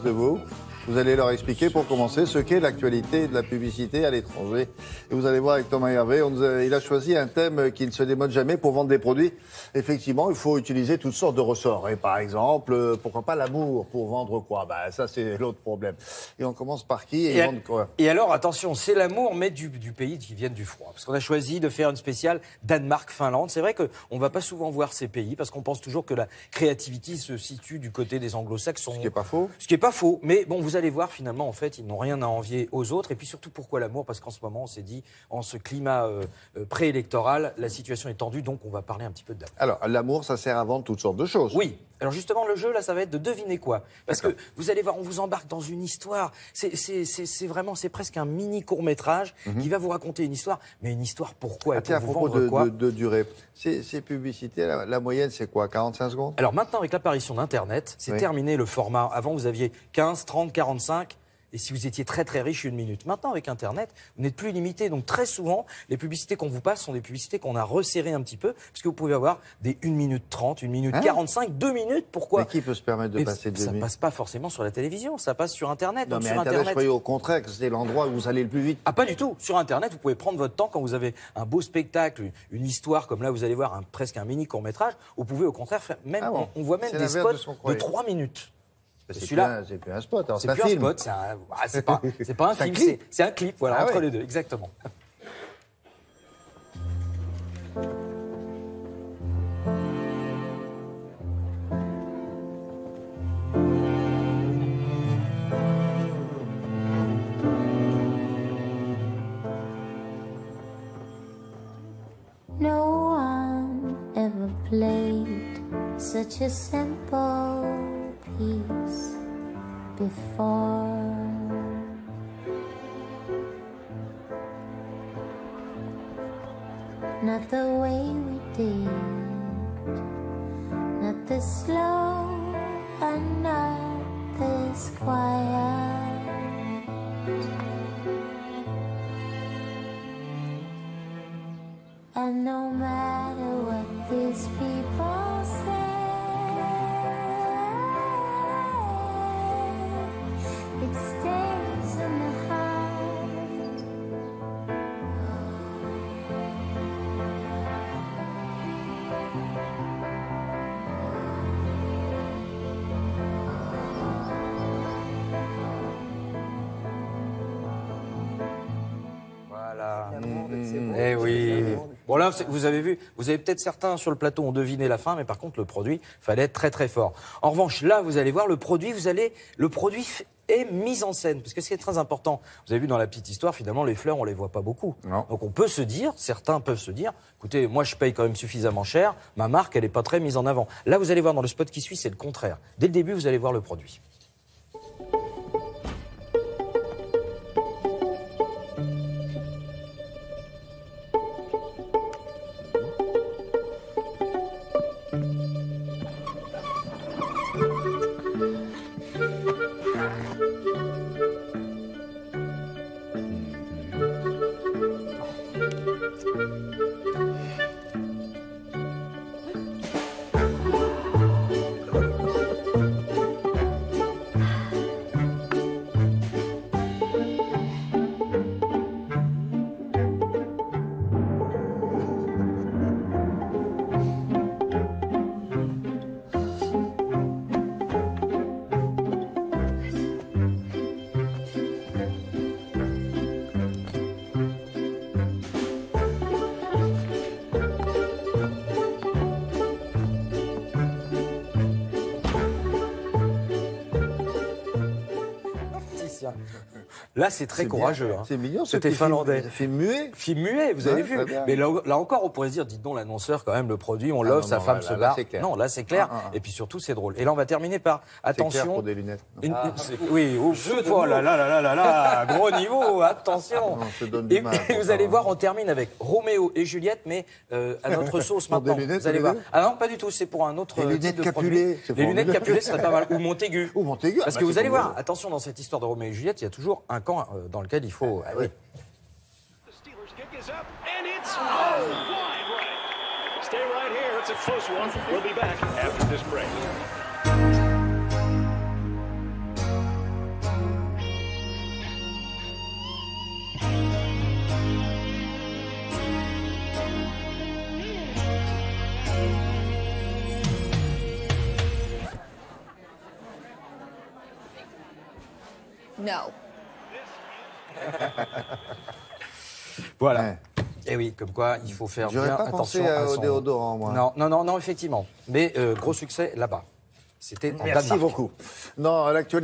de vous. Vous allez leur expliquer pour commencer ce qu'est l'actualité de la publicité à l'étranger. Et vous allez voir avec Thomas Hervé, il a choisi un thème qui ne se démode jamais pour vendre des produits. Effectivement, il faut utiliser toutes sortes de ressorts. Et par exemple, pourquoi pas l'amour pour vendre quoi? Ça c'est l'autre problème. Et on commence par qui et vendre quoi? Et alors, attention, c'est l'amour, mais du pays qui vient du froid. Parce qu'on a choisi de faire une spéciale Danemark-Finlande. C'est vrai qu'on ne va pas souvent voir ces pays parce qu'on pense toujours que la créativité se situe du côté des anglo-saxons. Ce qui n'est pas faux. Ce qui n'est pas faux. Mais bon, vous allez voir, finalement, en fait, ils n'ont rien à envier aux autres. Et puis surtout, pourquoi l'amour? Parce qu'en ce moment, on s'est dit, en ce climat préélectoral, la situation est tendue, donc on va parler un petit peu de l'amour. Alors, l'amour, ça sert à vendre toutes sortes de choses. Oui. Alors justement, le jeu, là, ça va être de deviner quoi. Parce que vous allez voir, on vous embarque dans une histoire. C'est presque un mini court-métrage qui va vous raconter une histoire. Mais une histoire pourquoi? Tiens, à propos de durée, ces publicités, la moyenne, c'est quoi? 45 secondes? Alors maintenant, avec l'apparition d'Internet, c'est terminé le format. Avant, vous aviez 15, 30, 45. Et si vous étiez très très riche, 1 minute. Maintenant, avec Internet, vous n'êtes plus limité. Donc très souvent, les publicités qu'on vous passe sont des publicités qu'on a resserrées un petit peu, parce que vous pouvez avoir des 1 minute 30, 1 minute 45, 2 minutes. Pourquoi? Mais qui peut se permettre de passer 2 minutes? Ça passe pas forcément sur la télévision, ça passe sur Internet. Non, donc mais sur Internet, je croyais au contraire que c'était l'endroit où vous allez le plus vite. Ah, pas du tout. Sur Internet, vous pouvez prendre votre temps quand vous avez un beau spectacle, une histoire, comme là, vous allez voir presque un mini court-métrage. Vous pouvez au contraire faire même, on voit même des spots de 3 minutes. C'est plus un spot, c'est un film. C'est pas un film, c'est un clip, voilà, entre les deux, exactement. No one ever played such a simple piece before. Not the way we did, not this slow and not this quiet. And no matter what these people say, it stays in the heart. Voilà. Eh oui. Bon là, vous avez vu, vous avez peut-être certains sur le plateau ont deviné la fin, mais par contre le produit, fallait être très très fort. En revanche, là, vous allez voir le produit, le produit est mis en scène, parce que ce qui est très important, vous avez vu dans la petite histoire, finalement les fleurs on les voit pas beaucoup. Non. Donc on peut se dire, certains peuvent se dire, écoutez, moi je paye quand même suffisamment cher, ma marque elle est pas très mise en avant. Là vous allez voir dans le spot qui suit, c'est le contraire. Dès le début vous allez voir le produit. Là, c'est très courageux. C'est mignon, c'était finlandais. Film muet. Film muet, vous avez vu. Mais là encore, on pourrait se dire, dites donc, l'annonceur, quand même, le produit, on l'offre, sa femme se barre. Non, là, c'est clair. Et puis surtout, c'est drôle. Et là, on va terminer par, attention. C'est clair pour des lunettes. Oui, oh là, gros niveau, attention. Non, je te donne du mal, et vous allez voir, on termine avec Roméo et Juliette, mais à notre sauce maintenant. Lunettes, vous allez voir. Ah non, pas du tout, c'est pour un autre. Les lunettes capulées. Les lunettes capulées serait pas mal. Ou Montaigu. Ou Montaigu. Parce que vous allez voir, attention, dans cette histoire de Roméo et Juliette, il y a toujours un camp dans lequel il faut. Oui. Stay right here. It's a close one. We'll be back after this break. No. Voilà. Ouais. Et oui, comme quoi, il faut faire J'aurais bien pas attention pensé à au son... déodorant, moi. Non, effectivement. Mais gros succès là-bas. C'était en Merci Danemark. beaucoup. Non, l'actualité.